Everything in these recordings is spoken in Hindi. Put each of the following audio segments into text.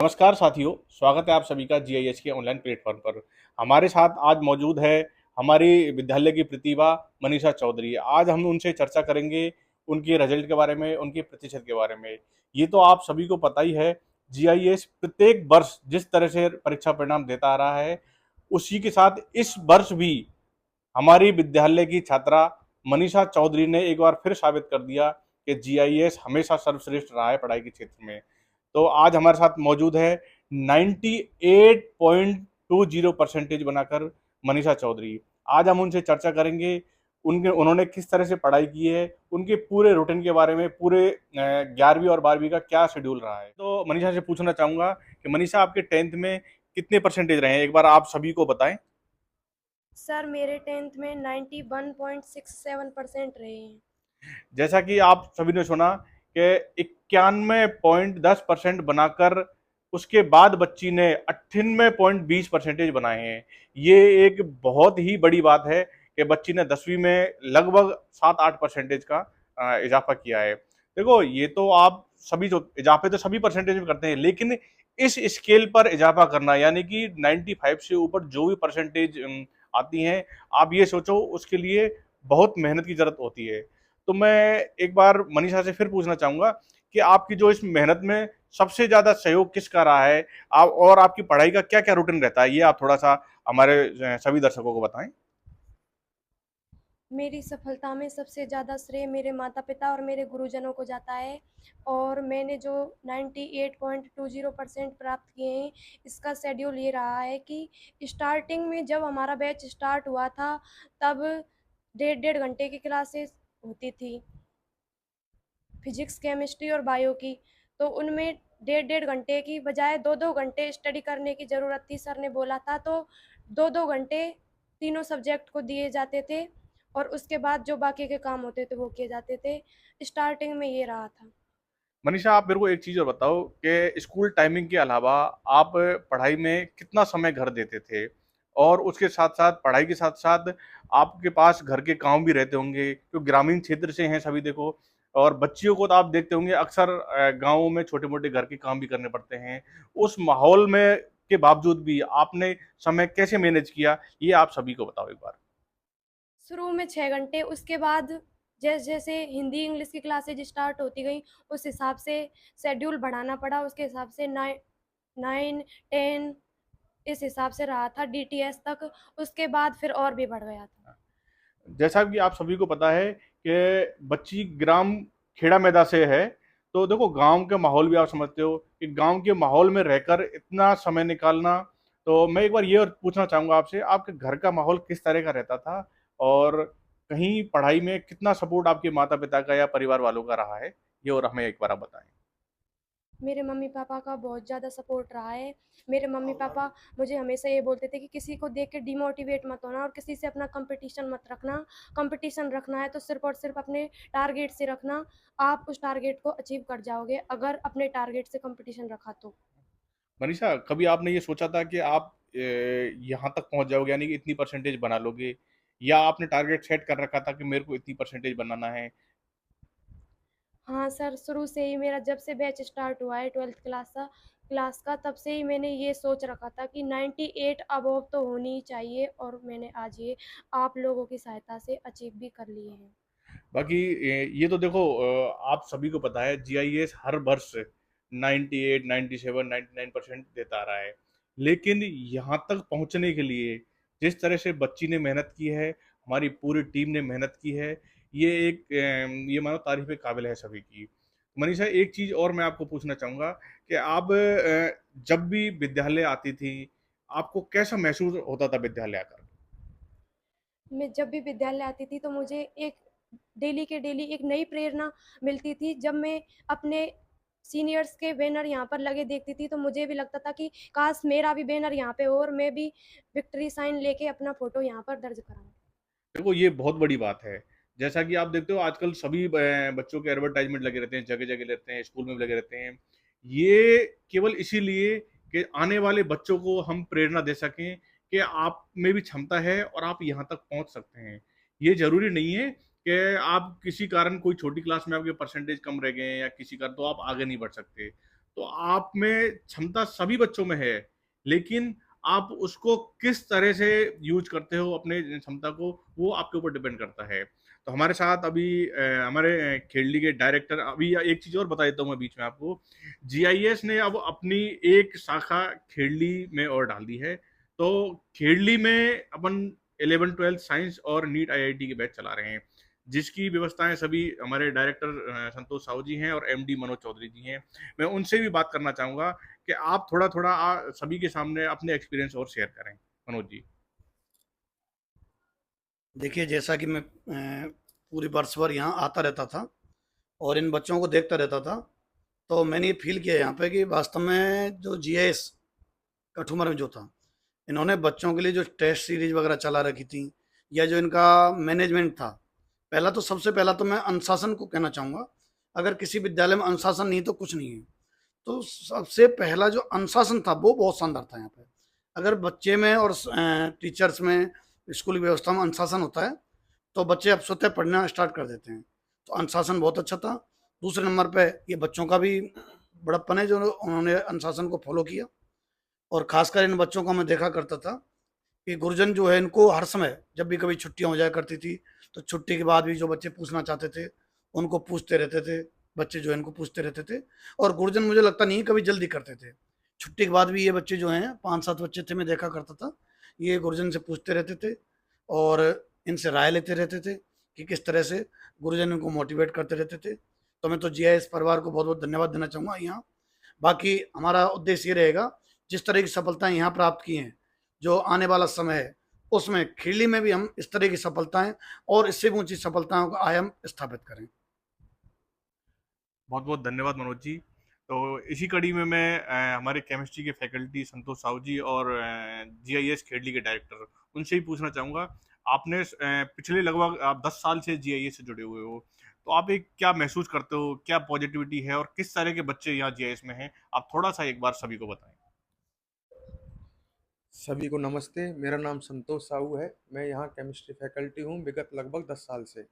नमस्कार साथियों, स्वागत है आप सभी का जीआईएस के ऑनलाइन प्लेटफॉर्म पर। हमारे साथ आज मौजूद है हमारी विद्यालय की प्रतिभा मनीषा चौधरी। आज हम उनसे चर्चा करेंगे उनके रिजल्ट के बारे में, उनके प्रतिशत के बारे में। ये तो आप सभी को पता ही है, जीआईएस प्रत्येक वर्ष जिस तरह से परीक्षा परिणाम देता आ रहा है, उसी के साथ इस वर्ष भी हमारी विद्यालय की छात्रा मनीषा चौधरी ने एक बार फिर साबित कर दिया कि जीआईएस हमेशा सर्वश्रेष्ठ रहा है पढ़ाई के क्षेत्र में। तो आज हमारे साथ मौजूद है 98.20 परसेंटेज बनाकर मनीषा चौधरी। आज हम उनसे चर्चा करेंगे उनके उन्होंने किस तरह से पढ़ाई की है, उनके पूरे रूटीन के बारे में, पूरे 11वीं और 12वीं का क्या शेड्यूल रहा है। तो मनीषा से पूछना चाहूंगा कि मनीषा, आपके 10th में कितने परसेंटेज रहे हैं, एक बार आप सभी को बताएं। सर मेरे 10th में 91.67% रहे हैं। जैसा कि आप सभी ने सुना कि 91.10% बनाकर उसके बाद बच्ची ने 98.20 परसेंटेज बनाए हैं। ये एक बहुत ही बड़ी बात है कि बच्ची ने 10वीं में लगभग 7-8 परसेंटेज का इजाफा किया है। देखो, ये तो आप सभी जो इजाफे तो सभी परसेंटेज में करते हैं, लेकिन इस स्केल पर इजाफा करना, यानी कि 95 से ऊपर जो भी परसेंटेज आती हैं, आप ये सोचो उसके लिए बहुत मेहनत की जरूरत होती है। तो मैं एक बार मनीषा से फिर पूछना चाहूंगा कि आपकी जो इस मेहनत में सबसे ज्यादा सहयोग किसका रहा है, आप और आपकी पढ़ाई का क्या क्या रूटीन रहता है, ये आप थोड़ा सा हमारे सभी दर्शकों को बताएं। मेरी सफलता में सबसे ज़्यादा श्रेय मेरे माता-पिता और मेरे गुरुजनों को जाता है और मैंने जो 98.20% प्राप्त किए हैं, इसका शेड्यूल ये रहा है कि स्टार्टिंग में जब हमारा बैच स्टार्ट हुआ था, तब डेढ़-डेढ़ घंटे की क्लासेस होती थी, फिजिक्स, केमिस्ट्री और बायो की। तो उनमें डेढ़-डेढ़ घंटे की बजाय 2-2 घंटे स्टडी करने की ज़रूरत थी, सर ने बोला था। तो 2-2 घंटे तीनों सब्जेक्ट को दिए जाते थे और उसके बाद जो बाकी के काम होते थे वो किए जाते थे। स्टार्टिंग में ये रहा था। मनीषा, आप मेरे को एक चीज और बताओ कि स्कूल टाइमिंग के अलावा आप पढ़ाई में कितना समय घर देते थे, और उसके साथ साथ पढ़ाई के साथ साथ आपके पास घर के काम भी रहते होंगे, जो ग्रामीण क्षेत्र से हैं सभी, देखो। और बच्चियों को तो आप देखते होंगे अक्सर गाँवों में छोटे मोटे घर के काम भी करने पड़ते हैं। उस माहौल में के बावजूद भी आपने समय कैसे मैनेज किया, ये आप सभी को बताओ एक बार। शुरू में 6 घंटे, उसके बाद जैसे-जैसे हिंदी, इंग्लिश की क्लासेज़ स्टार्ट होती गईं, उस हिसाब से शेड्यूल बढ़ाना पड़ा। उसके हिसाब से 9, 10 इस हिसाब से रहा था डीटीएस तक। उसके बाद फिर और भी बढ़ गया था। जैसा कि आप सभी को पता है कि बच्ची ग्राम खेड़ा मैदा से है, तो देखो गांव के माहौल भी आप समझते हो कि गांव के माहौल में रहकर इतना समय निकालना। तो मैं एक बार ये और पूछना चाहूंगा आपसे, आपके घर का माहौल किस तरह का रहता था, और कहीं पढ़ाई में कितना सपोर्ट आपके माता पिता का या परिवार वालों का रहा है, ये और हमें एक बार आप बताएं। मेरे मम्मी-पापा का बहुत ज़्यादा सपोर्ट रहा है। मेरे मम्मी-पापा मुझे हमेशा ये बोलते थे कि किसी को देख के डिमोटिवेट मत होना और किसी से अपना कॉम्पिटिशन मत रखना। कॉम्पिटिशन रखना है तो सिर्फ़ और सिर्फ़ अपने टारगेट से रखना। आप उस टारगेट को अचीव कर जाओगे अगर अपने टारगेट से कॉम्पिटिशन रखा तो। मनीषा, कभी आपने ये सोचा था कि आप यहाँ तक पहुंच जाओगे, यानी कि इतनी परसेंटेज बना लोगे, या आपने टारगेट सेट कर रखा था कि मेरे को इतनी परसेंटेज बनाना है? हाँ सर, शुरू से ही मेरा जब से बैच स्टार्ट हुआ है 12th क्लास का तब से ही मैंने ये सोच रखा था कि 98 अबोव तो होनी ही चाहिए और मैंने आज ये आप लोगों की सहायता से अचीव भी कर लिए हैं। बाकी ये तो देखो, आप सभी को पता है जीआईएस हर वर्ष 98, 97, 99% देता आ रहा है। लेकिन यहाँ तक पहुँचने के लिए जिस तरह से बच्ची ने मेहनत की है, हमारी पूरी टीम ने मेहनत की है, ये एक ये मानो तारीफ काबिल है सभी की। मनीषा, एक चीज और मैं आपको पूछना चाहूंगा कि आप जब भी विद्यालय आती थी, आपको कैसा महसूस होता था विद्यालय आकर? मैं जब भी विद्यालय आती थी तो मुझे एक डेली के डेली एक नई प्रेरणा मिलती थी। जब मैं अपने सीनियर्स के बैनर यहाँ पर लगे देखती थी तो मुझे भी लगता था कि काश मेरा भी बैनर यहाँ पे हो और मैं भी विक्ट्री साइन लेके अपना फ़ोटो यहाँ पर दर्ज कराऊँ। देखो, ये बहुत बड़ी बात है। जैसा कि आप देखते हो आजकल सभी बच्चों के एडवर्टाइजमेंट लगे रहते हैं, जगह-जगह रहते हैं, स्कूल में भी लगे रहते हैं। ये केवल इसीलिए कि आने वाले बच्चों को हम प्रेरणा दे सकें कि आप में भी क्षमता है और आप यहाँ तक पहुँच सकते हैं। ये ज़रूरी नहीं है कि आप किसी कारण कोई छोटी क्लास में आपके परसेंटेज कम रह गए हैं या किसी कारण तो आप आगे नहीं बढ़ सकते। तो आप में क्षमता सभी बच्चों में है, लेकिन आप उसको किस तरह से यूज करते हो अपने क्षमता को, वो आपके ऊपर डिपेंड करता है। तो हमारे साथ अभी हमारे खेलड़ी के डायरेक्टर, अभी एक चीज और बता देता हूँ मैं बीच में आपको, जीआईएस ने अब अपनी एक शाखा खेलड़ी में और डाल दी है। तो खेलड़ी में अपन 11-12 साइंस और नीट आईआईटी के बैच चला रहे हैं, जिसकी व्यवस्थाएं सभी हमारे डायरेक्टर संतोष साहू जी हैं और एमडी मनोज चौधरी जी हैं। मैं उनसे भी बात करना चाहूंगा कि आप थोड़ा थोड़ा सभी के सामने अपने एक्सपीरियंस और शेयर करें, मनोज जी। देखिए, जैसा कि मैं पूरी वर्ष भर यहाँ आता रहता था और इन बच्चों को देखता रहता था, तो मैंने ये फील किया यहाँ पे कि वास्तव में जो जीएस कठुमर में जो था, इन्होंने बच्चों के लिए जो टेस्ट सीरीज वगैरह चला रखी थी या जो इनका मैनेजमेंट था, पहला तो सबसे पहला तो मैं अनुशासन को कहना चाहूँगा। अगर किसी विद्यालय में अनुशासन नहीं तो कुछ नहीं है। तो सबसे पहला जो अनुशासन था वो बहुत शानदार था यहाँ पे। अगर बच्चे में और टीचर्स में, स्कूल की व्यवस्था में अनुशासन होता है तो बच्चे अब स्वतः पढ़ना स्टार्ट कर देते हैं। तो अनुशासन बहुत अच्छा था। दूसरे नंबर पे ये बच्चों का भी बड़प्पन है जो उन्होंने अनुशासन को फॉलो किया। और खासकर इन बच्चों को मैं देखा करता था कि गुरुजन जो है इनको हर समय जब भी कभी छुट्टियां हो जाया करती थी तो छुट्टी के बाद भी जो बच्चे पूछना चाहते थे उनको पूछते रहते थे। बच्चे जो है इनको पूछते रहते थे और गुरुजन मुझे लगता नहीं कभी जल्दी करते थे। छुट्टी के बाद भी ये बच्चे जो हैं 5-7 बच्चे थे मैं देखा करता था, ये गुरुजन से पूछते रहते थे और इनसे राय लेते रहते थे कि किस तरह से गुरुजन इनको मोटिवेट करते रहते थे। तो मैं तो जीआईएस परिवार को बहुत बहुत धन्यवाद देना चाहूँगा यहाँ। बाकी हमारा उद्देश्य ये रहेगा, जिस तरह की सफलताएं यहाँ प्राप्त की हैं, जो आने वाला समय है उसमें खिरली में भी हम इस तरह की सफलताएं और इससे भी ऊंची सफलताओं का आयाम स्थापित करें। बहुत बहुत धन्यवाद मनोज जी। तो इसी कड़ी में मैं हमारे केमिस्ट्री के फैकल्टी संतोष साहू जी और जीआईएस खेडली के डायरेक्टर, उनसे ही पूछना चाहूँगा, आपने पिछले लगभग आप 10 साल से जीआईएस से जुड़े हुए हो, तो आप एक क्या महसूस करते हो, क्या पॉजिटिविटी है और किस तरह के बच्चे यहाँ जीआईएस में हैं, आप थोड़ा सा एक बार सभी को बताएं। सभी को नमस्ते। मेरा नाम संतोष साहू है। मैं यहाँ केमिस्ट्री फैकल्टी हूँ विगत लगभग 10 साल से।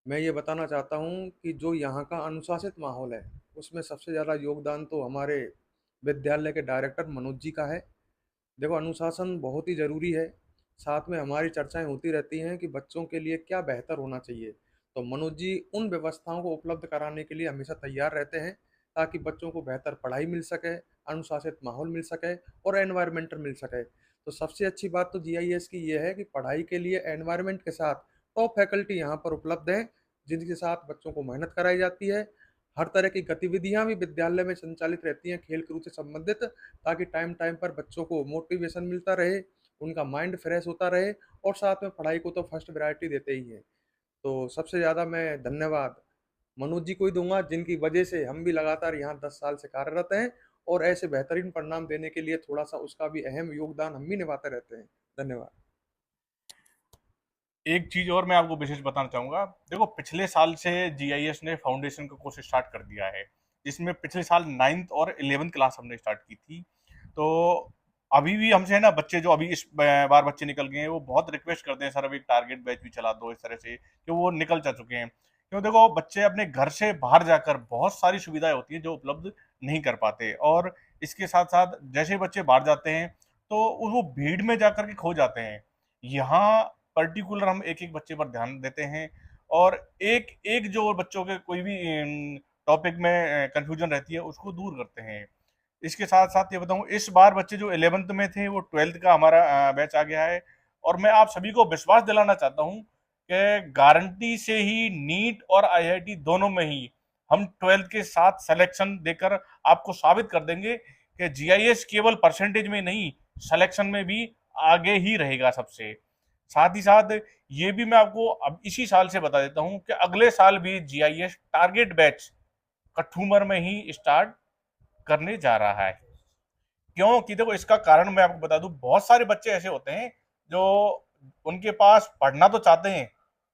मैं ये बताना चाहता हूँ कि जो यहाँ का अनुशासित माहौल है उसमें सबसे ज़्यादा योगदान तो हमारे विद्यालय के डायरेक्टर मनोज जी का है। देखो, अनुशासन बहुत ही ज़रूरी है। साथ में हमारी चर्चाएं होती रहती हैं कि बच्चों के लिए क्या बेहतर होना चाहिए। तो मनोज जी उन व्यवस्थाओं को उपलब्ध कराने के लिए हमेशा तैयार रहते हैं ताकि बच्चों को बेहतर पढ़ाई मिल सके, अनुशासित माहौल मिल सके और एनवायरमेंट मिल सके। तो सबसे अच्छी बात तो जीआईएस की ये है कि पढ़ाई के लिए एनवायरमेंट के साथ टॉप फैकल्टी यहाँ पर उपलब्ध है जिनके साथ बच्चों को मेहनत कराई जाती है। हर तरह की गतिविधियां भी विद्यालय में संचालित रहती हैं खेल कूद से संबंधित, ताकि टाइम टाइम पर बच्चों को मोटिवेशन मिलता रहे, उनका माइंड फ्रेश होता रहे और साथ में पढ़ाई को तो फर्स्ट प्रायोरिटी देते ही हैं। तो सबसे ज़्यादा मैं धन्यवाद मनोज जी को ही दूंगा जिनकी वजह से हम भी लगातार यहाँ 10 साल से कार्यरत हैं और ऐसे बेहतरीन परिणाम देने के लिए थोड़ा सा उसका भी अहम योगदान हम भी निभाते रहते हैं। धन्यवाद। एक चीज और मैं आपको विशेष बताना चाहूंगा, देखो पिछले साल से जीआईएस ने फाउंडेशन का कोर्स स्टार्ट कर दिया है, जिसमें पिछले साल 9th और 11th क्लास हमने स्टार्ट की थी। तो अभी भी हमसे है ना बच्चे जो अभी इस बार बच्चे निकल गए हैं, वो बहुत रिक्वेस्ट करते हैं, सर अभी एक टारगेट बैच भी चला दो, इस तरह से कि वो निकल जा चुके हैं। क्यों, देखो बच्चे अपने घर से बाहर जाकर बहुत सारी सुविधाएं होती हैं जो उपलब्ध नहीं कर पाते, और इसके साथ साथ जैसे ही बच्चे बाहर जाते हैं तो वो भीड़ में जाकर के खो जाते हैं। यहाँ पर्टिकुलर हम एक एक बच्चे पर ध्यान देते हैं और एक एक जो बच्चों के कोई भी टॉपिक में कंफ्यूजन रहती है उसको दूर करते हैं। इसके साथ साथ ये बताऊं, इस बार बच्चे जो 11th में थे वो 12th का हमारा बैच आ गया है, और मैं आप सभी को विश्वास दिलाना चाहता हूं कि गारंटी से ही नीट और आईआईटी दोनों में ही हम 12th के साथ सिलेक्शन देकर आपको साबित कर देंगे कि जीआईएस केवल परसेंटेज में नहीं, सिलेक्शन में भी आगे ही रहेगा सबसे। साथ ही साथ ये भी मैं आपको अब इसी साल से बता देता हूं कि अगले साल भी जीआईएस टारगेट बैच कठूमर में ही स्टार्ट करने जा रहा है। क्यों कि देखो, इसका कारण मैं आपको बता दूं, बहुत सारे बच्चे ऐसे होते हैं जो उनके पास पढ़ना तो चाहते हैं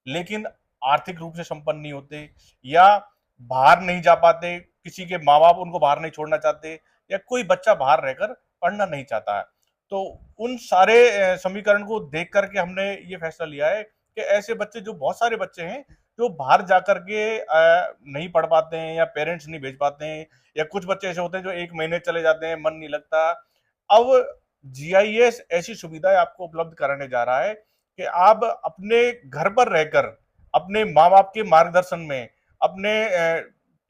लेकिन आर्थिक रूप से संपन्न नहीं होते, या बाहर नहीं जा पाते, किसी के माँ बाप उनको बाहर नहीं छोड़ना चाहते, या कोई बच्चा बाहर रहकर पढ़ना नहीं चाहता है। तो उन सारे समीकरण को देख करके हमने ये फैसला लिया है कि ऐसे बच्चे, जो बहुत सारे बच्चे हैं जो बाहर जाकर के नहीं पढ़ पाते हैं या पेरेंट्स नहीं भेज पाते हैं, या कुछ बच्चे ऐसे होते हैं जो 1 महीने चले जाते हैं, मन नहीं लगता। अब जीआईएस ऐसी सुविधाएं आपको उपलब्ध कराने जा रहा है कि आप अपने घर पर रहकर, अपने माँ बाप के मार्गदर्शन में, अपने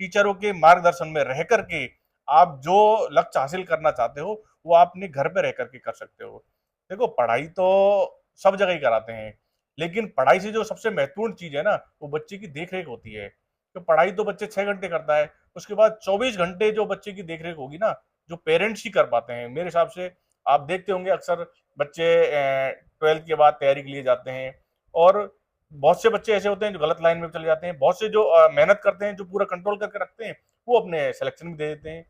टीचरों के मार्गदर्शन में रह करके आप जो लक्ष्य हासिल करना चाहते हो वो आप अपने घर पे रह करके कर सकते हो। देखो, पढ़ाई तो सब जगह ही कराते हैं, लेकिन पढ़ाई से जो सबसे महत्वपूर्ण चीज है ना, वो बच्चे की देख रेख होती है। तो पढ़ाई तो बच्चे 6 घंटे करता है, उसके बाद 24 घंटे जो बच्चे की देख रेख होगी ना, जो पेरेंट्स ही कर पाते हैं मेरे हिसाब से। आप देखते होंगे अक्सर बच्चे 12th के बाद तैयारी के लिए जाते हैं, और बहुत से बच्चे ऐसे होते हैं जो गलत लाइन में चले जाते हैं, बहुत से जो मेहनत करते हैं, जो पूरा कंट्रोल करके रखते हैं, वो अपने सिलेक्शन भी दे देते हैं।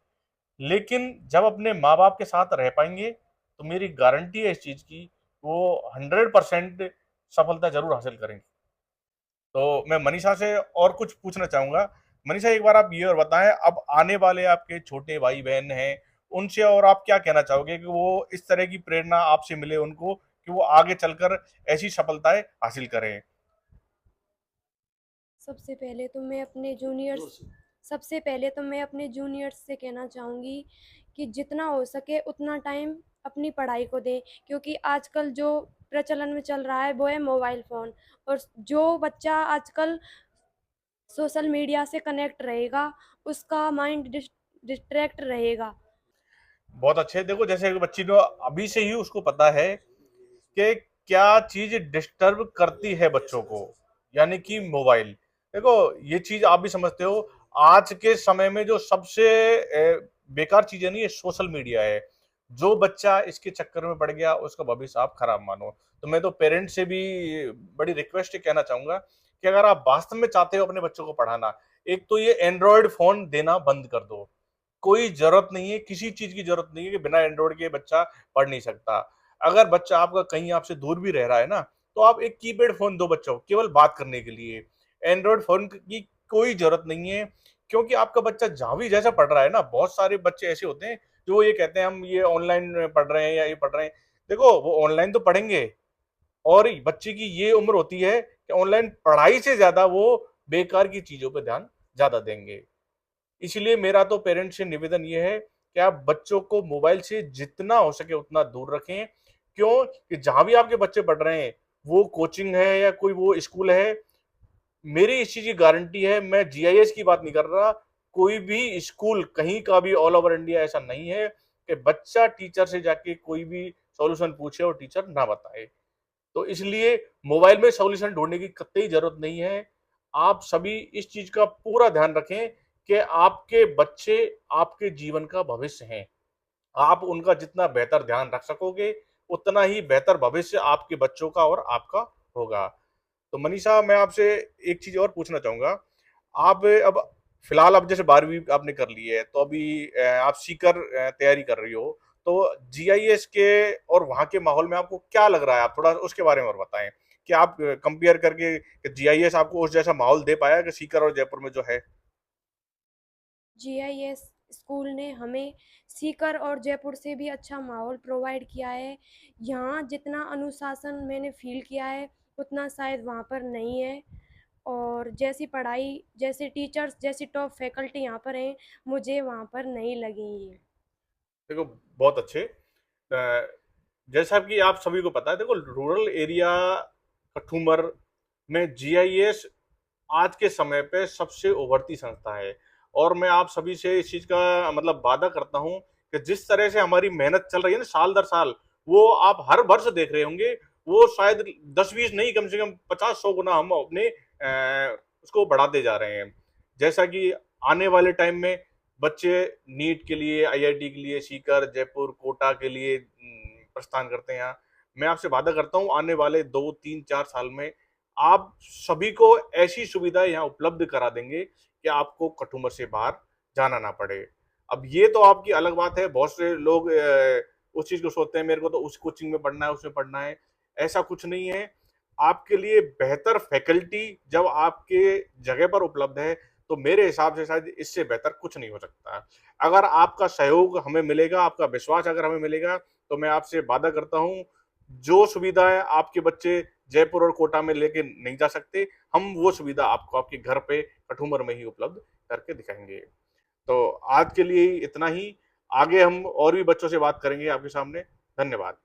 लेकिन जब अपने माँ बाप के साथ रह पाएंगे तो मेरी गारंटी है इस चीज की, वो 100% सफलता जरूर हासिल करेंगे। तो मैं मनीषा से और कुछ पूछना चाहूंगा। मनीषा, एक बार आप ये और बताएं, अब आने वाले आपके छोटे भाई बहन हैं, उनसे और आप क्या कहना चाहोगे कि वो इस तरह की प्रेरणा आपसे मिले उनको, कि वो आगे चलकर ऐसी सफलताएं हासिल करें। सबसे पहले तो मैं अपने जूनियर्स सबसे पहले तो मैं अपने जूनियर्स से कहना चाहूँगी कि जितना हो सके उतना टाइम अपनी पढ़ाई को दें, क्योंकि आजकल जो प्रचलन में चल रहा है वो है मोबाइल फ़ोन। और जो बच्चा आजकल सोशल मीडिया से कनेक्ट रहेगा, उसका माइंड डिस्ट्रैक्ट रहेगा। बहुत अच्छे। देखो, जैसे एक बच्ची को अभी से ही उसको पता है कि क्या चीज डिस्टर्ब करती है बच्चों को, यानी कि मोबाइल। देखो, ये चीज आप भी समझते हो, आज के समय में जो सबसे बेकार चीज है ना, ये सोशल मीडिया है। जो बच्चा इसके चक्कर में पड़ गया उसका भविष्य आप खराब मानो। तो मैं तो पेरेंट्स से भी बड़ी रिक्वेस्ट कहना चाहूंगा कि अगर आप वास्तव में चाहते हो अपने बच्चों को पढ़ाना, एक तो ये एंड्रॉयड फोन देना बंद कर दो। कोई जरूरत नहीं है, किसी चीज की जरूरत नहीं है कि बिना एंड्रॉइड के बच्चा पढ़ नहीं सकता। अगर बच्चा आपका कहीं आपसे दूर भी रह रहा है ना, तो आप एक कीपैड फोन दो बच्चों को केवल बात करने के लिए। एंड्रॉइड फोन की कोई जरूरत नहीं है, क्योंकि आपका बच्चा जहां भी जैसा पढ़ रहा है ना, बहुत सारे बच्चे ऐसे होते हैं जो ये कहते हैं हम ये ऑनलाइन पढ़ रहे हैं या ये पढ़ रहे हैं। देखो, वो ऑनलाइन तो पढ़ेंगे, और बच्चे की ये उम्र होती है कि ऑनलाइन पढ़ाई से ज्यादा वो बेकार की चीजों पर ध्यान ज्यादा देंगे। इसलिए मेरा तो पेरेंट्स से निवेदन ये है कि आप बच्चों को मोबाइल से जितना हो सके उतना दूर रखें। क्यों? कि जहां भी आपके बच्चे पढ़ रहे हैं, वो कोचिंग है या कोई वो स्कूल है, मेरी इस चीज की गारंटी है। मैं जीआईएस की बात नहीं कर रहा, कोई भी स्कूल कहीं का भी ऑल ओवर इंडिया ऐसा नहीं है कि बच्चा टीचर से जाके कोई भी सॉल्यूशन पूछे और टीचर ना बताए। तो इसलिए मोबाइल में सॉल्यूशन ढूंढने की कतई जरूरत नहीं है। आप सभी इस चीज का पूरा ध्यान रखें कि आपके बच्चे आपके जीवन का भविष्य हैं। आप उनका जितना बेहतर ध्यान रख सकोगे, उतना ही बेहतर भविष्य आपके बच्चों का और आपका होगा। तो मनीषा, मैं आपसे एक चीज और पूछना चाहूंगा। आप अब फिलहाल, अब जैसे 12वीं आपने कर ली है, तो अभी आप सीकर तैयारी कर रही हो, तो जीआईएस के और वहां के माहौल में आपको क्या लग रहा है? आप थोड़ा उसके बारे में और बताएं कि आप कंपेयर करके जीआईएस आपको उस जैसा माहौल दे पाया कि सीकर और जयपुर में जो है। जीआईएस स्कूल ने हमें सीकर और जयपुर से भी अच्छा माहौल प्रोवाइड किया है। यहाँ जितना अनुशासन मैंने फील किया है उतना शायद वहाँ पर नहीं है। और जैसी पढ़ाई, जैसे टीचर्स, जैसी टॉप फैकल्टी यहाँ पर हैं, मुझे वहाँ पर नहीं लगी ये। देखो, बहुत अच्छे। जैसा कि आप सभी को पता है, देखो रूरल एरिया कठूमर में जीआईएस आज के समय पे सबसे उभरती संस्था है। और मैं आप सभी से इस चीज का मतलब वादा करता हूं कि जिस तरह से हमारी मेहनत चल रही है ना साल दर साल, वो आप हर वर्ष देख रहे होंगे, वो शायद 10-20 नहीं, कम से कम 50-100 गुना हम अपने उसको बढ़ाते जा रहे हैं। जैसा कि आने वाले टाइम में बच्चे नीट के लिए, आईआईटी के लिए सीकर, जयपुर, कोटा के लिए प्रस्थान करते हैं। मैं आपसे वादा करता हूं आने वाले 2-3-4 साल में आप सभी को ऐसी सुविधाएं यहाँ उपलब्ध करा देंगे कि आपको कठुमर से बाहर जाना ना पड़े। अब ये तो आपकी अलग बात है, बहुत से लोग उस चीज को सोचते हैं मेरे को तो उस कोचिंग में पढ़ना है, उसमें पढ़ना है। ऐसा कुछ नहीं है। आपके लिए बेहतर फैकल्टी जब आपके जगह पर उपलब्ध है, तो मेरे हिसाब से शायद इससे बेहतर कुछ नहीं हो सकता। अगर आपका सहयोग हमें मिलेगा, आपका विश्वास अगर हमें मिलेगा, तो मैं आपसे वादा करता हूं जो सुविधाएं आपके बच्चे जयपुर और कोटा में लेके नहीं जा सकते, हम वो सुविधा आपको आपके घर पे कठुमर में ही उपलब्ध करके दिखाएंगे। तो आज के लिए इतना ही। आगे हम और भी बच्चों से बात करेंगे आपके सामने। धन्यवाद।